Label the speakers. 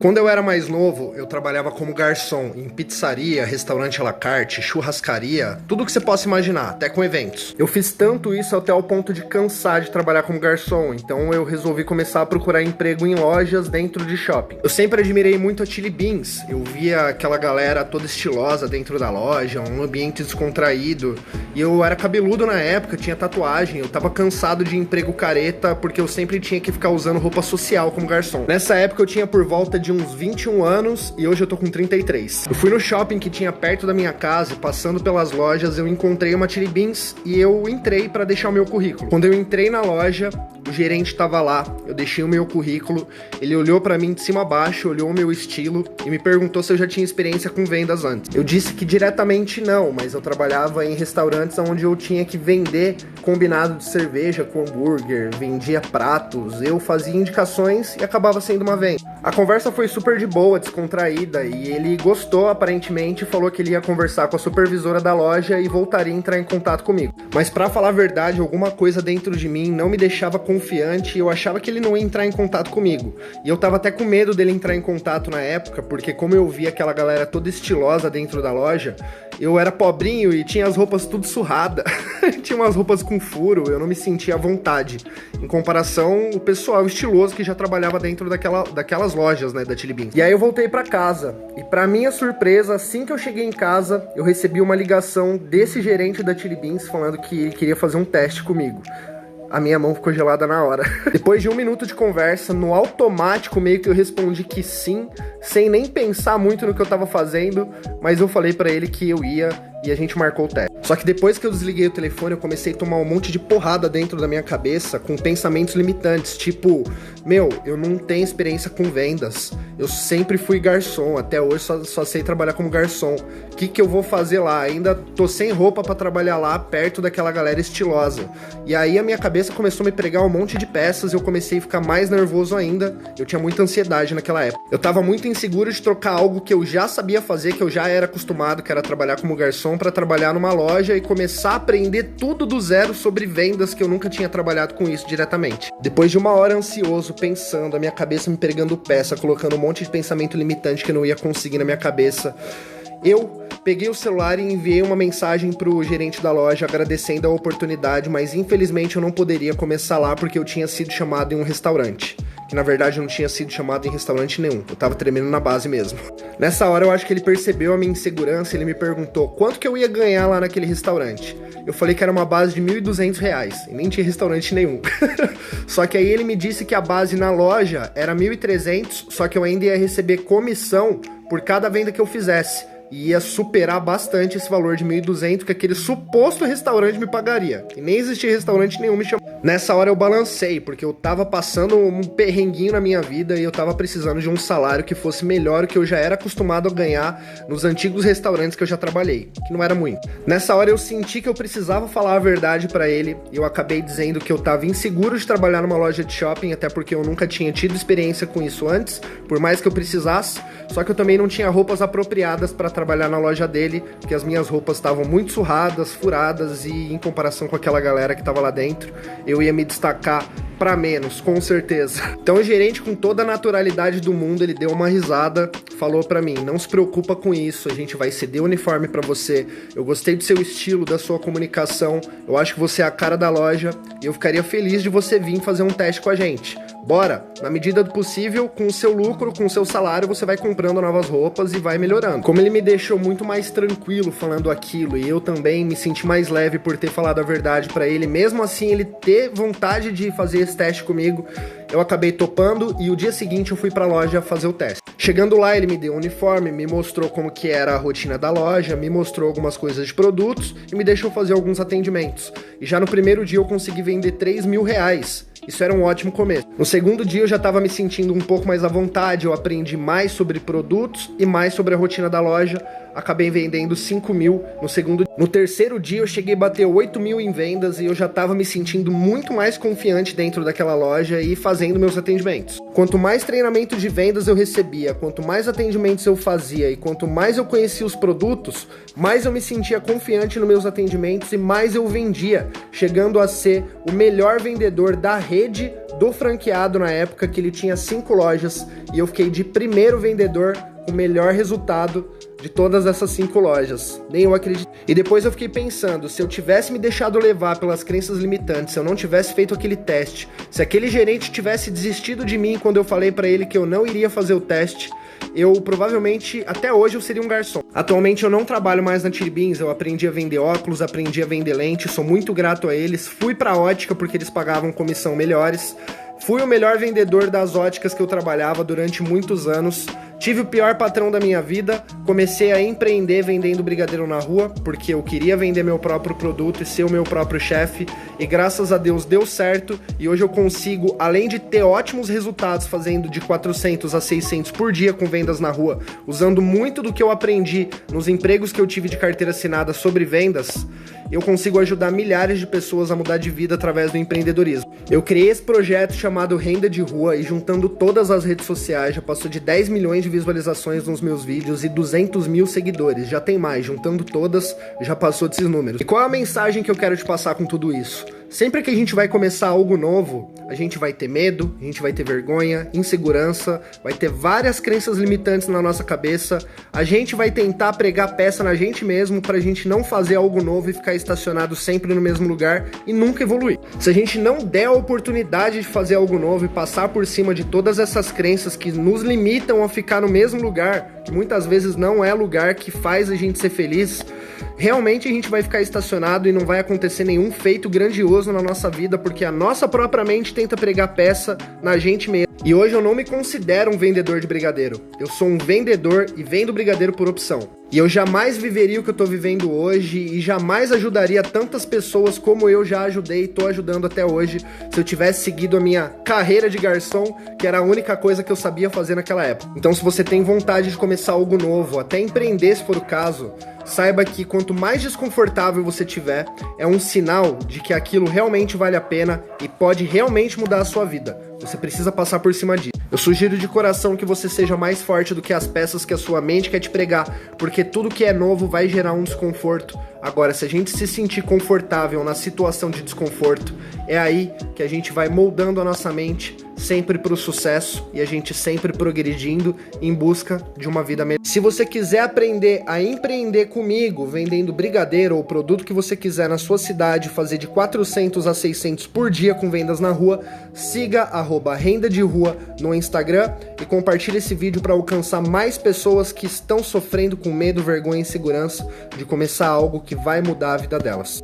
Speaker 1: Quando eu era mais novo, eu trabalhava como garçom em pizzaria, restaurante à la carte, churrascaria, tudo que você possa imaginar, até com eventos. Eu fiz tanto isso até o ponto de cansar de trabalhar como garçom, então eu resolvi começar a procurar emprego em lojas dentro de shopping. Eu sempre admirei muito a Chili Beans, eu via aquela galera toda estilosa dentro da loja, um ambiente descontraído, e eu era cabeludo na época, tinha tatuagem, eu tava cansado de emprego careta porque eu sempre tinha que ficar usando roupa social como garçom. Nessa época eu tinha por volta de uns 21 anos e hoje eu tô com 33. Eu fui no shopping que tinha perto da minha casa, passando pelas lojas, eu encontrei uma Chili Beans e eu entrei pra deixar o meu currículo. Quando eu entrei na loja, o gerente tava lá, eu deixei o meu currículo, ele olhou pra mim de cima a baixo, olhou o meu estilo e me perguntou se eu já tinha experiência com vendas antes. Eu disse que diretamente não, mas eu trabalhava em restaurantes onde eu tinha que vender combinado de cerveja com hambúrguer, vendia pratos, eu fazia indicações e acabava sendo uma venda. A conversa foi super de boa, descontraída, e ele gostou aparentemente e falou que ele ia conversar com a supervisora da loja e voltaria a entrar em contato comigo. Mas pra falar a verdade, alguma coisa dentro de mim não me deixava confiante e eu achava que ele não ia entrar em contato comigo. E eu tava até com medo dele entrar em contato na época, porque como eu via aquela galera toda estilosa dentro da loja, eu era pobrinho e tinha as roupas tudo surrada. Tinha umas roupas com furo, eu não me sentia à vontade. Em comparação, o pessoal estiloso que já trabalhava dentro daquelas lojas, né, da Chili Beans. E aí eu voltei pra casa, e pra minha surpresa, assim que eu cheguei em casa, eu recebi uma ligação desse gerente da Chili Beans falando que ele queria fazer um teste comigo. A minha mão ficou gelada na hora. Depois de 1 minuto de conversa, no automático meio que eu respondi que sim, sem nem pensar muito no que eu tava fazendo, mas eu falei pra ele que eu ia e a gente marcou o teste. Só que depois que eu desliguei o telefone, eu comecei a tomar um monte de porrada dentro da minha cabeça com pensamentos limitantes, tipo, eu não tenho experiência com vendas, eu sempre fui garçom, até hoje só sei trabalhar como garçom. O que eu vou fazer lá? Ainda tô sem roupa pra trabalhar lá, perto daquela galera estilosa. E aí a minha cabeça começou a me pregar um monte de peças, eu comecei a ficar mais nervoso ainda, eu tinha muita ansiedade naquela época. Eu tava muito inseguro de trocar algo que eu já sabia fazer, que eu já era acostumado, que era trabalhar como garçom, pra trabalhar numa loja e começar a aprender tudo do zero sobre vendas, que eu nunca tinha trabalhado com isso diretamente. Depois de 1 hora ansioso, pensando, a minha cabeça me pregando peça, colocando um monte de pensamento limitante que eu não ia conseguir na minha cabeça, eu peguei o celular e enviei uma mensagem pro gerente da loja agradecendo a oportunidade, mas infelizmente eu não poderia começar lá porque eu tinha sido chamado em um restaurante. Que na verdade eu não tinha sido chamado em restaurante nenhum, eu tava tremendo na base mesmo. Nessa hora eu acho que ele percebeu a minha insegurança, ele me perguntou quanto que eu ia ganhar lá naquele restaurante. Eu falei que era uma base de R$1.200 e nem tinha restaurante nenhum. Só que aí ele me disse que a base na loja era 1.300, só que eu ainda ia receber comissão por cada venda que eu fizesse. E ia superar bastante esse valor de 1.200 que aquele suposto restaurante me pagaria. E nem existia restaurante nenhum me chamando. Nessa hora eu balancei, porque eu tava passando um perrenguinho na minha vida e eu tava precisando de um salário que fosse melhor do que eu já era acostumado a ganhar nos antigos restaurantes que eu já trabalhei, que não era muito. Nessa hora eu senti que eu precisava falar a verdade pra ele e eu acabei dizendo que eu tava inseguro de trabalhar numa loja de shopping, até porque eu nunca tinha tido experiência com isso antes, por mais que eu precisasse, só que eu também não tinha roupas apropriadas pra trabalhar na loja dele, porque as minhas roupas estavam muito surradas, furadas e em comparação com aquela galera que tava lá dentro, eu ia me destacar pra menos, com certeza. Então o gerente, com toda a naturalidade do mundo, ele deu uma risada, falou pra mim, não se preocupa com isso, a gente vai ceder o uniforme pra você, eu gostei do seu estilo, da sua comunicação, eu acho que você é a cara da loja e eu ficaria feliz de você vir fazer um teste com a gente. Bora, na medida do possível, com o seu lucro, com o seu salário, você vai comprando novas roupas e vai melhorando. Como ele me deixou muito mais tranquilo falando aquilo e eu também me senti mais leve por ter falado a verdade pra ele, mesmo assim ele ter vontade de fazer esse teste comigo, eu acabei topando e o dia seguinte eu fui pra loja fazer o teste. Chegando lá, ele me deu um uniforme, me mostrou como que era a rotina da loja, me mostrou algumas coisas de produtos e me deixou fazer alguns atendimentos. E já no primeiro dia eu consegui vender R$3.000. Isso era um ótimo começo. No segundo dia eu já estava me sentindo um pouco mais à vontade, eu aprendi mais sobre produtos e mais sobre a rotina da loja. Acabei vendendo 5.000 no segundo dia. No terceiro dia eu cheguei a bater 8.000 em vendas e eu já estava me sentindo muito mais confiante dentro daquela loja e fazendo meus atendimentos. Quanto mais treinamento de vendas eu recebia, quanto mais atendimentos eu fazia e quanto mais eu conhecia os produtos, mais eu me sentia confiante nos meus atendimentos e mais eu vendia, chegando a ser o melhor vendedor da rede do franqueado na época, que ele tinha 5 lojas, e eu fiquei de primeiro vendedor com o melhor resultado de todas essas 5 lojas. Nem eu acredito. E depois eu fiquei pensando, se eu tivesse me deixado levar pelas crenças limitantes, se eu não tivesse feito aquele teste, se aquele gerente tivesse desistido de mim quando eu falei pra ele que eu não iria fazer o teste, eu provavelmente, até hoje, eu seria um garçom. Atualmente eu não trabalho mais na Chili Beans, eu aprendi a vender óculos, aprendi a vender lente, sou muito grato a eles. Fui pra ótica porque eles pagavam comissão melhores. Fui o melhor vendedor das óticas que eu trabalhava durante muitos anos. Tive o pior patrão da minha vida. Comecei a empreender vendendo brigadeiro na rua, porque eu queria vender meu próprio produto e ser o meu próprio chefe. E graças a Deus deu certo. E hoje eu consigo, além de ter ótimos resultados fazendo de 400 a 600 por dia com vendas na rua, usando muito do que eu aprendi nos empregos que eu tive de carteira assinada sobre vendas, eu consigo ajudar milhares de pessoas a mudar de vida através do empreendedorismo. Eu criei esse projeto chamado Renda de Rua e, juntando todas as redes sociais, já passou de 10 milhões de visualizações nos meus vídeos e 200 mil seguidores. Já tem mais, juntando todas, já passou desses números. E qual é a mensagem que eu quero te passar com tudo isso? Sempre que a gente vai começar algo novo, a gente vai ter medo, a gente vai ter vergonha, insegurança, vai ter várias crenças limitantes na nossa cabeça, a gente vai tentar pregar peça na gente mesmo pra gente não fazer algo novo e ficar estacionado sempre no mesmo lugar e nunca evoluir. Se a gente não der a oportunidade de fazer algo novo e passar por cima de todas essas crenças que nos limitam a ficar no mesmo lugar, que muitas vezes não é lugar que faz a gente ser feliz, realmente a gente vai ficar estacionado e não vai acontecer nenhum feito grandioso na nossa vida, porque a nossa própria mente tenta pregar peça na gente mesmo. E hoje eu não me considero um vendedor de brigadeiro. Eu sou um vendedor e vendo brigadeiro por opção. E eu jamais viveria o que eu tô vivendo hoje e jamais ajudaria tantas pessoas como eu já ajudei e tô ajudando até hoje se eu tivesse seguido a minha carreira de garçom, que era a única coisa que eu sabia fazer naquela época. Então, se você tem vontade de começar algo novo, até empreender se for o caso, saiba que quanto mais desconfortável você tiver, é um sinal de que aquilo realmente vale a pena e pode realmente mudar a sua vida. Você precisa passar por cima disso. Eu sugiro de coração que você seja mais forte do que as peças que a sua mente quer te pregar, porque tudo que é novo vai gerar um desconforto. Agora, se a gente se sentir confortável na situação de desconforto, é aí que a gente vai moldando a nossa mente sempre para o sucesso e a gente sempre progredindo em busca de uma vida melhor. Se você quiser aprender a empreender comigo, vendendo brigadeiro ou produto que você quiser na sua cidade, fazer de 400 a 600 por dia com vendas na rua, siga @Renda de Rua no Instagram e compartilhe esse vídeo para alcançar mais pessoas que estão sofrendo com medo, vergonha e insegurança de começar algo que vai mudar a vida delas.